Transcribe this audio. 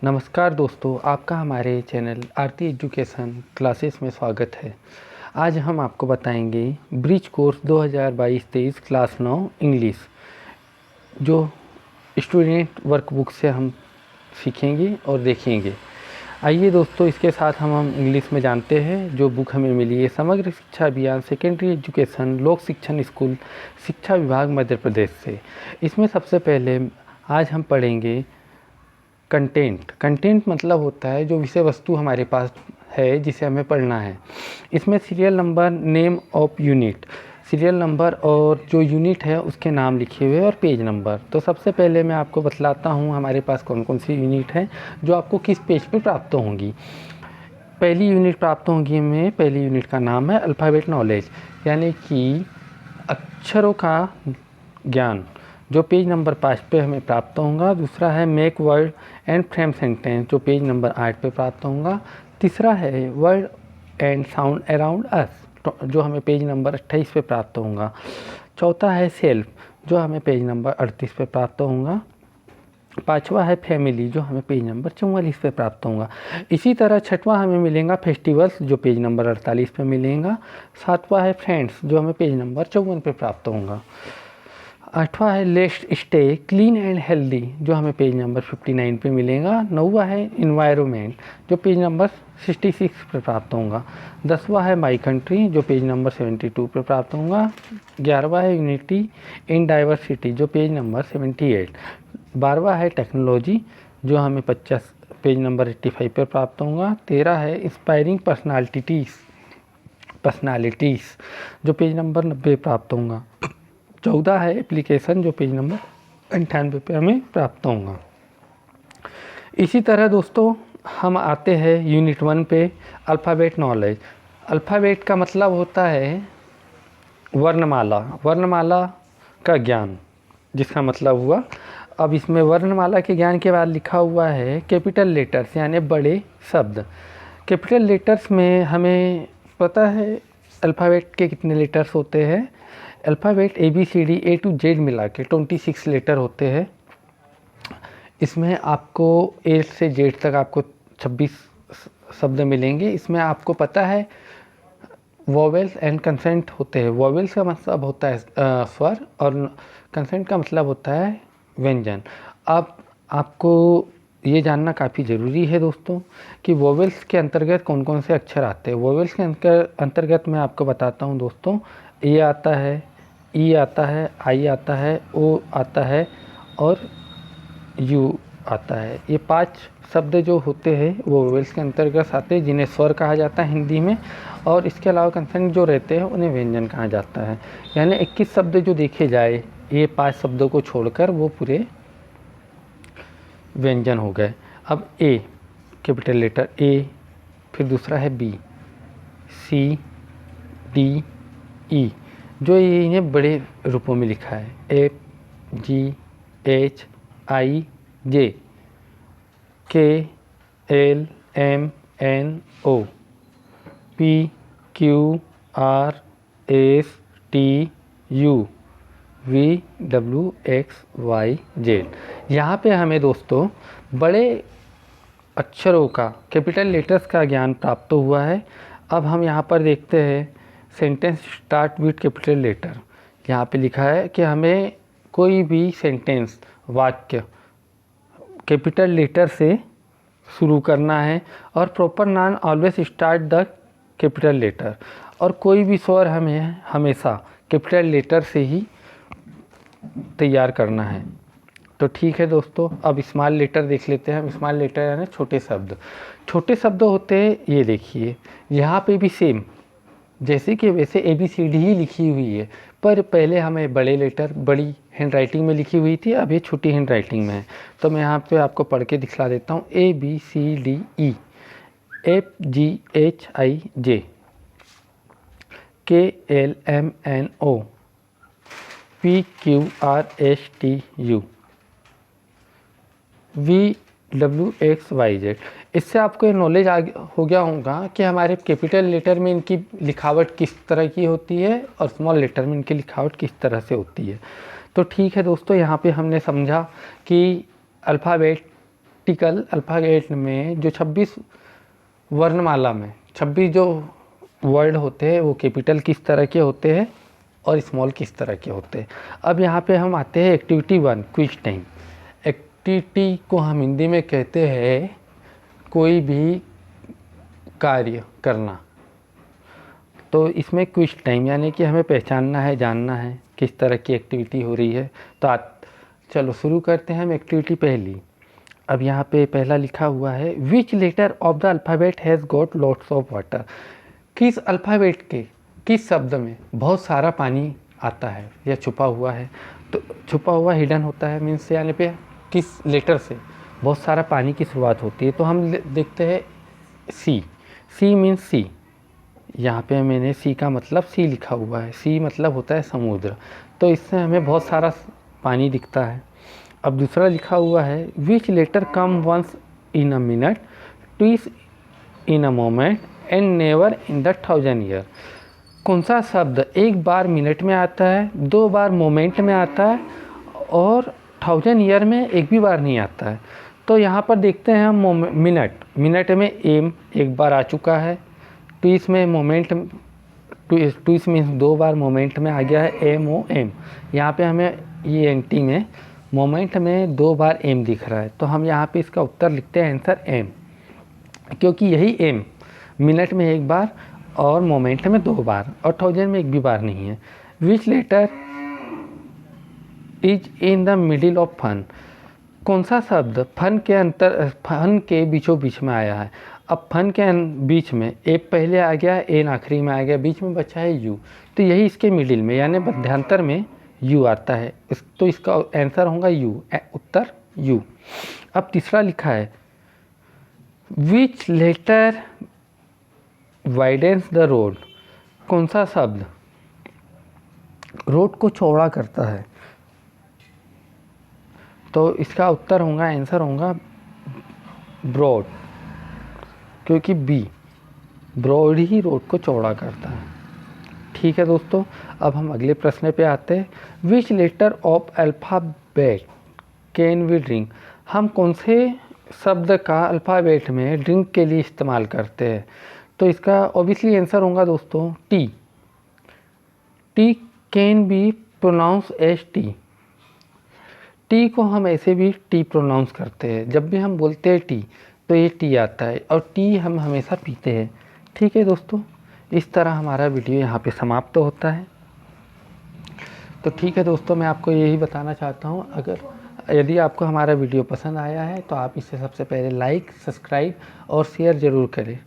नमस्कार दोस्तों, आपका हमारे चैनल आरती एजुकेशन क्लासेस में स्वागत है। आज हम आपको बताएंगे ब्रिज कोर्स 2022-23 क्लास 9 इंग्लिश, जो स्टूडेंट वर्कबुक से हम सीखेंगे और देखेंगे। आइए दोस्तों, इसके साथ हम इंग्लिश में जानते हैं जो बुक हमें मिली है। समग्र शिक्षा अभियान सेकेंडरी एजुकेशन लोक शिक्षण स्कूल शिक्षा विभाग मध्य प्रदेश से। इसमें सबसे पहले आज हम पढ़ेंगे कंटेंट मतलब होता है जो विषय वस्तु हमारे पास है जिसे हमें पढ़ना है। इसमें serial number, name of unit, serial number और जो यूनिट है उसके नाम लिखे हुए और पेज नंबर। तो सबसे पहले मैं आपको बतलाता हूँ हमारे पास कौन कौन सी यूनिट है जो आपको किस पेज पे प्राप्त होंगी। पहली यूनिट प्राप्त होंगी हमें, पहली यूनिट का नाम है अल्फ़ाबेट नॉलेज, यानी कि अक्षरों का ज्ञान, जो पेज नंबर 5 पे हमें प्राप्त होगा। दूसरा है make word and frame sentence, जो पेज नंबर 8 पे प्राप्त होगा। तीसरा है word and sound around us, जो हमें पेज नंबर 28 पे प्राप्त होगा। चौथा है सेल्फ, जो हमें पेज नंबर 38 पे प्राप्त होगा। पांचवा है फैमिली, जो हमें पेज नंबर 44 पे प्राप्त होगा। इसी तरह छठवां हमें मिलेगा फेस्टिवल्स, जो पेज नंबर 48 पे मिलेगा। सातवां है फ्रेंड्स, जो हमें पेज नंबर 54 पे प्राप्त होगा। आठवां है let's stay clean and healthy, जो हमें पेज नंबर 59 पे मिलेगा। नौवां है इन्वायरमेंट, जो पेज नंबर 66 पे प्राप्त होगा। 10वां है माई कंट्री, जो पेज नंबर 72 पे प्राप्त होगा। 11वां है यूनिटी इन डाइवर्सिटी, जो पेज नंबर 78। 12वां है टेक्नोलॉजी, जो हमें 50 पेज नंबर 85 पे प्राप्त होगा। 13 है इंस्पायरिंग पर्सनालिटीज़, जो पेज नंबर 90 प्राप्त होगा। 14 है एप्लीकेशन, जो पेज नंबर 98 पे हमें प्राप्त होगा। इसी तरह दोस्तों हम आते हैं यूनिट 1 पे, अल्फ़ाबेट नॉलेज। अल्फ़ाबेट का मतलब होता है वर्णमाला का ज्ञान, जिसका मतलब हुआ। अब इसमें वर्णमाला के ज्ञान के बाद लिखा हुआ है कैपिटल लेटर्स, यानी बड़े शब्द। कैपिटल लेटर्स में हमें पता है अल्फ़ाबेट के कितने लेटर्स होते हैं। Alphabet ABCD A to Z मिला के 26 लेटर होते हैं। इसमें आपको A से Z तक आपको 26 शब्द मिलेंगे। इसमें आपको पता है वोवेल्स एंड कंसेंट होते हैं। वोवेल्स का मतलब होता है स्वर और कंसेंट का मतलब होता है व्यंजन। अब आपको ये जानना काफ़ी ज़रूरी है दोस्तों कि वोवेल्स के अंतर्गत कौन कौन से अक्षर आते हैं। वोवेल्स के अंतर्गत मैं आपको बताता हूँ दोस्तों, ए आता है, ई आता है, आई आता है, ओ आता है और यू आता है। ये 5 शब्द जो होते हैं वो वोवेल्स के अंतर्गत आते हैं, जिन्हें स्वर कहा जाता है हिंदी में। और इसके अलावा कंसोनेंट जो रहते हैं उन्हें व्यंजन कहा जाता है। यानी 21 शब्द जो देखे जाए, ये 5 शब्दों को छोड़कर वो पूरे व्यंजन हो गए। अब ए, कैपिटल लेटर ए, फिर दूसरा है बी, सी, डी, ई, जो ये इन्हें बड़े रूपों में लिखा है। F, ji, H, I, J, K, L, M, N, O, P, Q, R, S, T, U, V, W, X, Y, Z. यहाँ पे हमें दोस्तों बड़े अक्षरों का, कैपिटल लेटर्स का ज्ञान प्राप्त हुआ है। अब हम यहाँ पर देखते हैं sentence start with capital letter. यहाँ पे लिखा है कि हमें कोई भी सेंटेंस, वाक्य कैपिटल लेटर से शुरू करना है और proper noun always start the capital letter, और कोई भी स्वर हमें हमेशा कैपिटल लेटर से ही तैयार करना है। तो ठीक है दोस्तों, अब स्मॉल लेटर देख लेते हैं हम। स्मॉल लेटर यानी छोटे शब्द। छोटे शब्द होते हैं, ये देखिए यहाँ पे भी सेम जैसे कि वैसे ABCD ही लिखी हुई है, पर पहले हमें बड़े लेटर बड़ी हैंड राइटिंग में लिखी हुई थी, अब ये छोटी हैंड राइटिंग में है। तो मैं यहाँ पे आपको पढ़ के दिखला देता हूँ। ABCDE, FGHIJ, KLMNO, PQRSTU, VWXYZ। इससे आपको ये नॉलेज हो गया होगा कि हमारे कैपिटल लेटर में इनकी लिखावट किस तरह की होती है और स्मॉल लेटर में इनकी लिखावट किस तरह से होती है। तो ठीक है दोस्तों, यहाँ पे हमने समझा कि अल्फ़ाबेट प्रैक्टिकल अल्फ़ाबेट में जो 26 वर्णमाला में 26 जो वर्ड होते हैं वो कैपिटल किस तरह के होते हैं और स्मॉल किस तरह के होते हैं। अब यहाँ पे हम आते हैं एक्टिविटी 1 क्विज टाइम। एक्टिविटी को हम हिंदी में कहते हैं कोई भी कार्य करना। तो इसमें क्विज टाइम यानी कि हमें पहचानना है, जानना है किस तरह की एक्टिविटी हो रही है। तो चलो शुरू करते हैं हम एक्टिविटी पहली। अब यहाँ पे पहला लिखा हुआ है which letter of the alphabet has got lots of water. किस अल्फ़ाबेट के किस शब्द में बहुत सारा पानी आता है या छुपा हुआ है। तो छुपा हुआ हिडन होता है, मीन्स यानी पे किस लेटर से बहुत सारा पानी की शुरुआत होती है। तो हम देखते हैं सी। सी मीन्स सी। यहाँ पे मैंने सी का मतलब सी लिखा हुआ है। सी मतलब होता है समुद्र। तो इससे हमें बहुत सारा पानी दिखता है। अब दूसरा लिखा हुआ है which letter come once in a minute, twice in a moment and never in the 1000 year. कौन सा शब्द एक बार मिनट में आता है, 2 बार मोमेंट में आता है और 1000 ईयर में एक भी बार नहीं आता है। तो यहाँ पर देखते हैं हम मिनट में एम एक बार आ चुका है। ट्विस में मोमेंट, ट्विस मीन्स 2 बार मोमेंट में आ गया है एम ओ एम। यहाँ पे हमें ये एंटी में मोमेंट में 2 बार एम दिख रहा है। तो हम यहाँ पे इसका उत्तर लिखते हैं आंसर एम, क्योंकि यही एम मिनट में एक बार और मोमेंट में 2 बार और 1000 में एक भी बार नहीं है। Which letter is in the middle of fun. कौन सा शब्द फन के बीचों बीच में आया है। अब फन के बीच में ए पहले आ गया, एन आखिरी में आ गया, बीच में बचा है यू। तो यही इसके मिडिल में यानी मध्यांतर में यू आता है। तो इसका आंसर होगा यू, उत्तर यू। अब तीसरा लिखा है which letter widens the road. कौन सा शब्द रोड को चौड़ा करता है। तो इसका उत्तर होगा, आंसर होगा ब्रॉड, क्योंकि बी ब्रॉड ही रोड को चौड़ा करता है। ठीक है दोस्तों, अब हम अगले प्रश्न पे आते हैं which letter of alphabet can we drink. हम कौन से शब्द का अल्फ़ाबेट में ड्रिंक के लिए इस्तेमाल करते हैं। तो इसका ऑब्वियसली आंसर होगा दोस्तों T. T can be pronounce as T. T को हम ऐसे भी टी प्रोनाउंस करते हैं। जब भी हम बोलते हैं टी तो ये टी आता है और टी हम हमेशा पीते हैं। ठीक है दोस्तों, इस तरह हमारा वीडियो यहाँ पे समाप्त होता है। तो ठीक है दोस्तों, मैं आपको यही बताना चाहता हूँ, यदि आपको हमारा वीडियो पसंद आया है तो आप इसे सबसे पहले लाइक, सब्सक्राइब और शेयर ज़रूर करें।